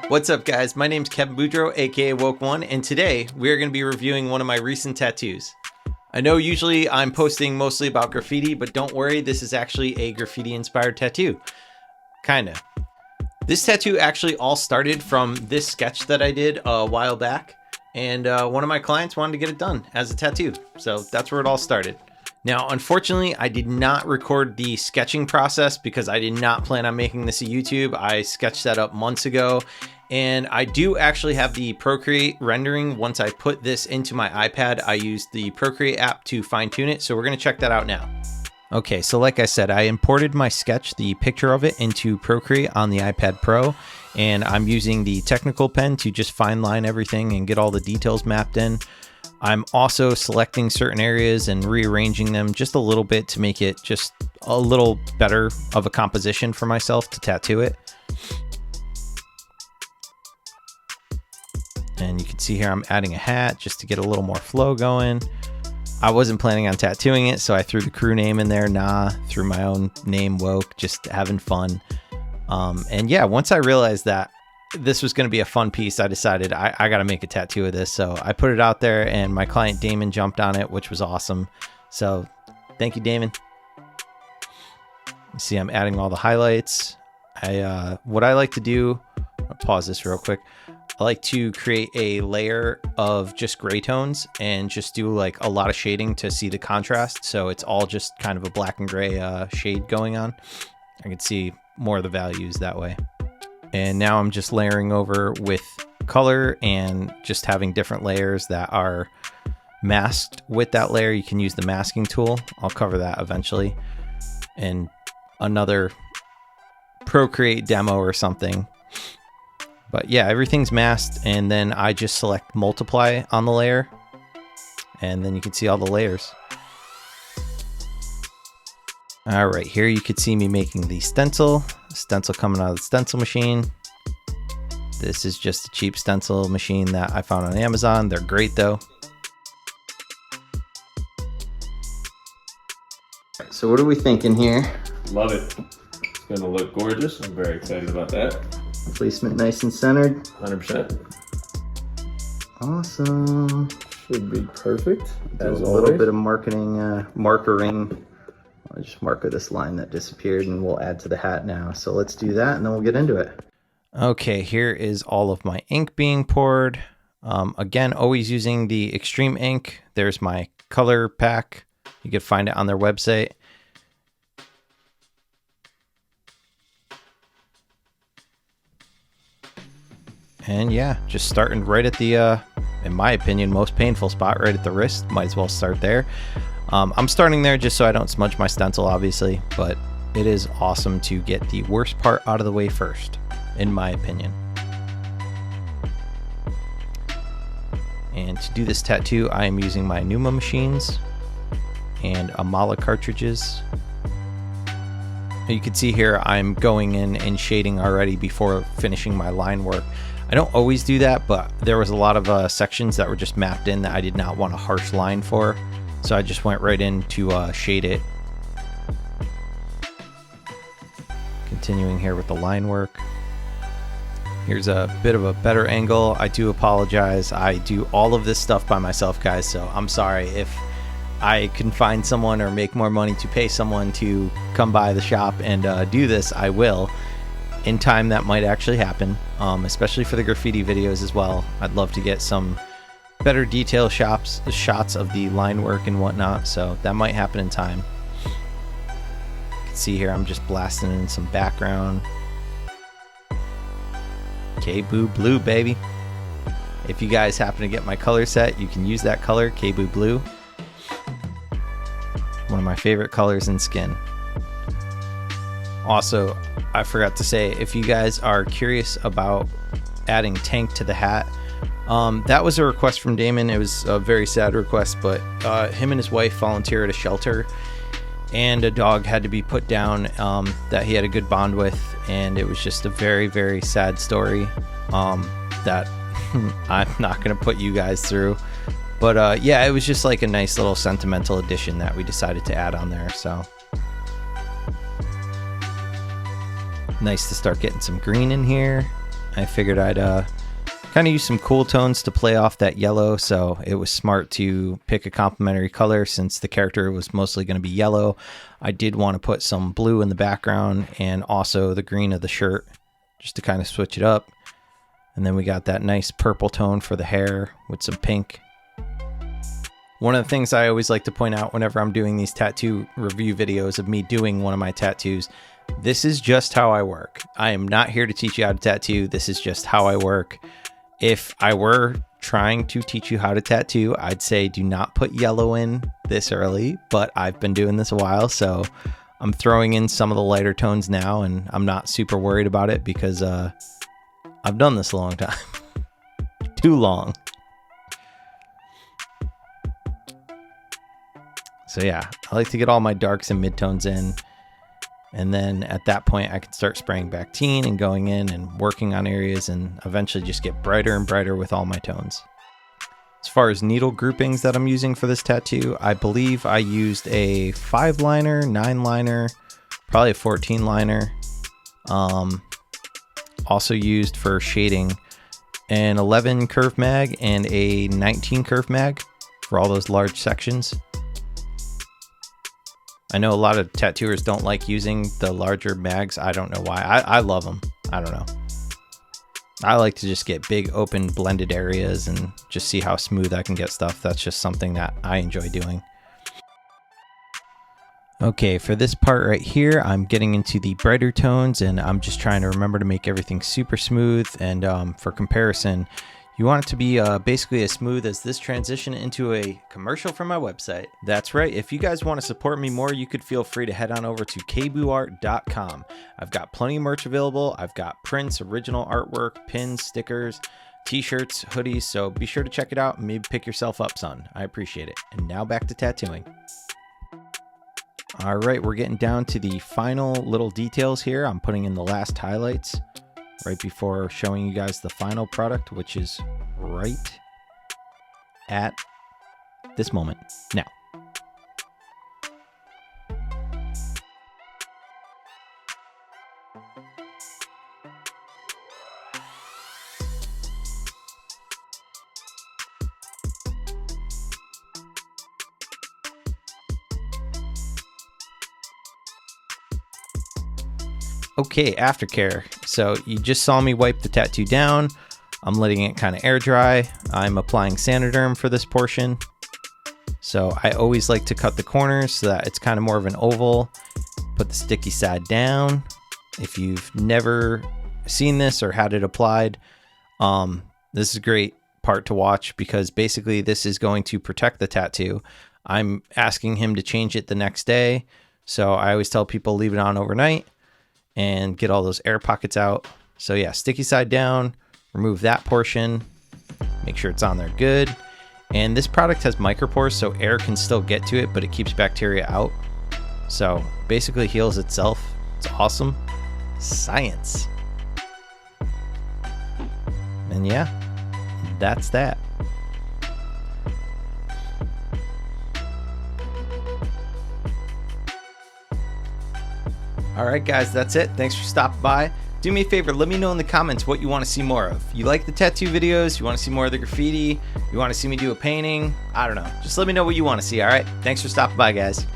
What's up, guys? My name's Kevin Boudreau, aka Woke One, and today we are going to be reviewing one of my recent tattoos. I know usually I'm posting mostly about graffiti, but don't worry, this is actually a graffiti-inspired tattoo. Kinda. This tattoo actually all started from this sketch that I did a while back, and one of my clients wanted to get it done as a tattoo, so that's where it all started. Now, unfortunately, I did not record the sketching process because I did not plan on making this a YouTube. I sketched that up months ago, and I do actually have the Procreate rendering. Once I put this into my iPad, I used the Procreate app to fine tune it, so we're gonna check that out now. Okay, so like I said, I imported my sketch, the picture of it, into Procreate on the iPad Pro, and I'm using the technical pen to just fine line everything and get all the details mapped in. I'm also selecting certain areas and rearranging them just a little bit to make it just a little better of a composition for myself to tattoo it. And you can see here I'm adding a hat just to get a little more flow going. I wasn't planning on tattooing it, so I threw the crew name in there, threw my own name, Woke, just having fun. And yeah, once I realized that this was going to be a fun piece, I decided I got to make a tattoo of this. So I put it out there, and my client Damon jumped on it, which was awesome. So thank you, Damon. You see, I'm adding all the highlights. What I like to do, I'll pause this real quick. I like to create a layer of just gray tones and just do like a lot of shading to see the contrast. So it's all just kind of a black and gray shade going on. I can see more of the values that way. And now I'm just layering over with color and just having different layers that are masked with that layer. You can use the masking tool. I'll cover that eventually. And another Procreate demo or something. But yeah, everything's masked, and then I just select multiply on the layer, and then you can see all the layers. All right, here you could see me making the stencil coming out of the stencil machine. This is just a cheap stencil machine that I found on Amazon. They're great though. So what are we thinking here? Love it. It's gonna look gorgeous. I'm very excited about that. Placement nice and centered. 100%. Awesome. Should be perfect. Do a little bit of markering. I'll just marker this line that disappeared, and we'll add to the hat now. So let's do that, and then we'll get into it. Okay, here is all of my ink being poured. Again, always using the extreme ink. There's my color pack. You can find it on their website. And yeah, just starting right at the, in my opinion, most painful spot, right at the wrist. Might as well start there. I'm starting there just so I don't smudge my stencil, obviously, but it is awesome to get the worst part out of the way first, in my opinion. And to do this tattoo, I am using my Numa machines and Amala cartridges. You can see here I'm going in and shading already before finishing my line work. I don't always do that, but there was a lot of sections that were just mapped in that I did not want a harsh line for. So I just went right in to shade it. Continuing here with the line work. Here's a bit of a better angle. I do apologize. I do all of this stuff by myself, guys, so I'm sorry. If I can find someone or make more money to pay someone to come by the shop and do this, I will. In time, that might actually happen, especially for the graffiti videos as well. I'd love to get some better detail shots of the line work and whatnot, so that might happen in time. You can see here I'm just blasting in some background. K-Boo Blue, baby. If you guys happen to get my color set, you can use that color, K-Boo Blue. One of my favorite colors in skin. Also, I forgot to say, if you guys are curious about adding tank to the hat, that was a request from Damon. It was a very sad request, but him and his wife volunteered at a shelter, and a dog had to be put down that he had a good bond with, and it was just a very, very sad story that I'm not going to put you guys through. But yeah, it was just like a nice little sentimental addition that we decided to add on there. So nice to start getting some green in here. I figured I'd kind of use some cool tones to play off that yellow, so it was smart to pick a complementary color since the character was mostly going to be yellow. I did want to put some blue in the background and also the green of the shirt just to kind of switch it up. And then we got that nice purple tone for the hair with some pink. One of the things I always like to point out whenever I'm doing these tattoo review videos of me doing one of my tattoos, this is just how I work. I am not here to teach you how to tattoo. This is just how I work. If I were trying to teach you how to tattoo, I'd say do not put yellow in this early, but I've been doing this a while, so I'm throwing in some of the lighter tones now, and I'm not super worried about it because I've done this a long time. Too long. So yeah, I like to get all my darks and midtones in. And then at that point, I can start spraying Bactine and going in and working on areas and eventually just get brighter and brighter with all my tones. As far as needle groupings that I'm using for this tattoo, I believe I used a 5 liner, 9 liner, probably a 14 liner. Also used for shading an 11 curve mag and a 19 curve mag for all those large sections. I know a lot of tattooers don't like using the larger mags. I don't know why. I love them. I don't know. I like to just get big open blended areas and just see how smooth I can get stuff. That's just something that I enjoy doing. Okay, for this part right here, I'm getting into the brighter tones and I'm just trying to remember to make everything super smooth. And for comparison, you want it to be basically as smooth as this transition into a commercial for my website. That's right. If you guys want to support me more, you could feel free to head on over to kbuart.com. I've got plenty of merch available. I've got prints, original artwork, pins, stickers, t-shirts, hoodies. So be sure to check it out and maybe pick yourself up, son. I appreciate it. And now back to tattooing. All right, we're getting down to the final little details here. I'm putting in the last highlights right before showing you guys the final product, which is right at this moment now. Okay, Aftercare. So you just saw me wipe the tattoo down. I'm letting it kind of air dry. I'm applying saniderm for this portion. So I always like to cut the corners so that it's kind of more of an oval. Put the sticky side down. If you've never seen this or had it applied, this is a great part to watch because basically this is going to protect the tattoo. I'm asking him to change it the next day. So I always tell people leave it on overnight and get all those air pockets out. So yeah, sticky side down, remove that portion, make sure it's on there good. And this product has micropores, so air can still get to it, but it keeps bacteria out. So basically heals itself. It's awesome. Science. And yeah, that's that. All right, guys, that's it. Thanks for stopping by. Do me a favor, let me know in the comments what you want to see more of. You like the tattoo videos? You want to see more of the graffiti? You want to see me do a painting? I don't know. Just let me know what you want to see, all right? Thanks for stopping by, guys.